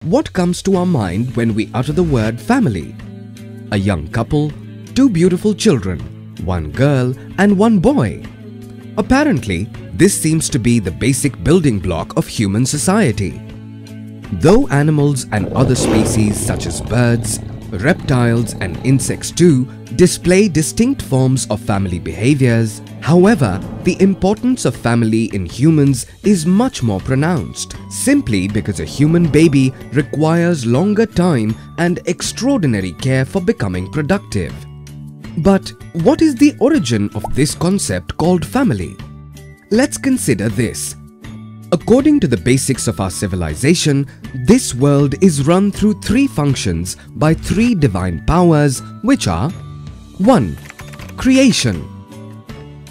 What comes to our mind when we utter the word family? A young couple, two beautiful children, one girl and one boy. Apparently, this seems to be the basic building block of human society. Though animals and other species such as birds, reptiles and insects too display distinct forms of family behaviors, however, the importance of family in humans is much more pronounced, simply because a human baby requires longer time and extraordinary care for becoming productive. But what is the origin of this concept called family? Let's consider this. According to the basics of our civilization, this world is run through three functions by three divine powers, which are 1. Creation,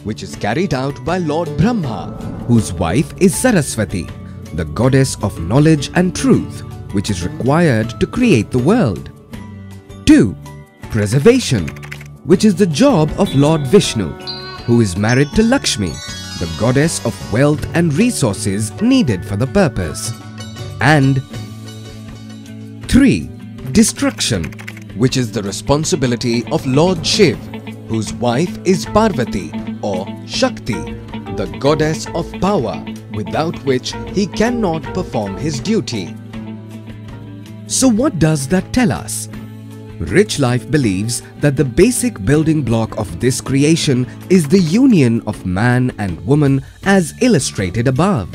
which is carried out by Lord Brahma, whose wife is Saraswati, the goddess of knowledge and truth, which is required to create the world. 2. Preservation, which is the job of Lord Vishnu, who is married to Lakshmi, the goddess of wealth and resources needed for the purpose. And 3. Destruction, which is the responsibility of Lord Shiv, whose wife is Parvati or Shakti, the goddess of power, without which he cannot perform his duty. So what does that tell us? Rich Life believes that the basic building block of this creation is the union of man and woman as illustrated above.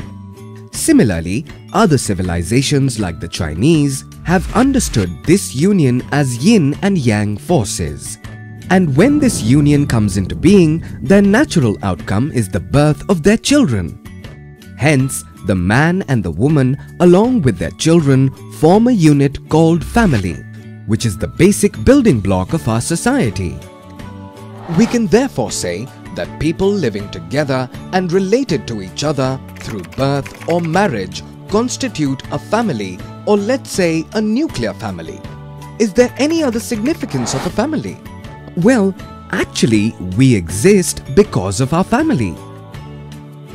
Similarly, other civilizations like the Chinese have understood this union as yin and yang forces. And when this union comes into being, their natural outcome is the birth of their children. Hence, the man and the woman along with their children form a unit called family, which is the basic building block of our society. We can therefore say that people living together and related to each other through birth or marriage constitute a family, or let's say a nuclear family. Is there any other significance of a family? Well, actually, we exist because of our family.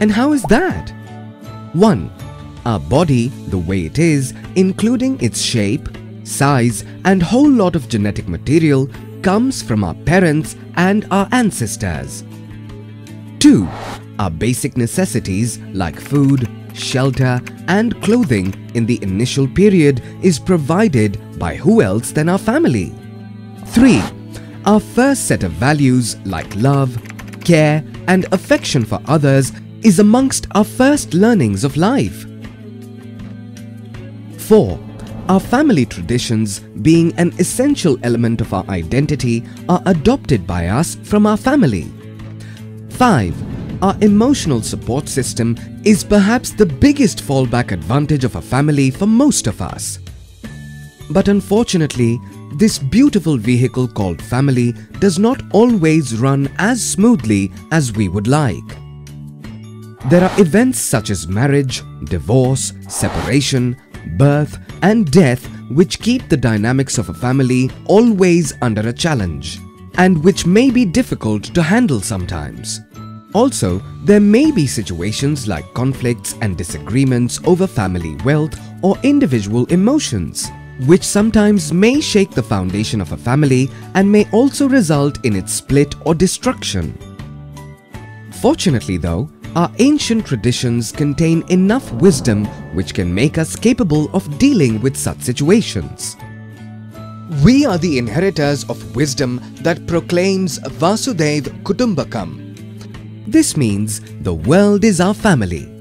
And how is that? 1. Our body, the way it is, including its shape, size and whole lot of genetic material, comes from our parents and our ancestors. 2. Our basic necessities like food, shelter and clothing in the initial period is provided by who else than our family? 3. Our first set of values like love, care and affection for others is amongst our first learnings of life. 4. Our family traditions, being an essential element of our identity, are adopted by us from our family. 5. Our emotional support system is perhaps the biggest fallback advantage of a family for most of us. But unfortunately, this beautiful vehicle called family does not always run as smoothly as we would like. There are events such as marriage, divorce, separation, birth and death which keep the dynamics of a family always under a challenge, and which may be difficult to handle sometimes. Also, there may be situations like conflicts and disagreements over family wealth or individual emotions, which sometimes may shake the foundation of a family and may also result in its split or destruction. Fortunately though, our ancient traditions contain enough wisdom which can make us capable of dealing with such situations. We are the inheritors of wisdom that proclaims Vasudev Kutumbakam. This means the world is our family.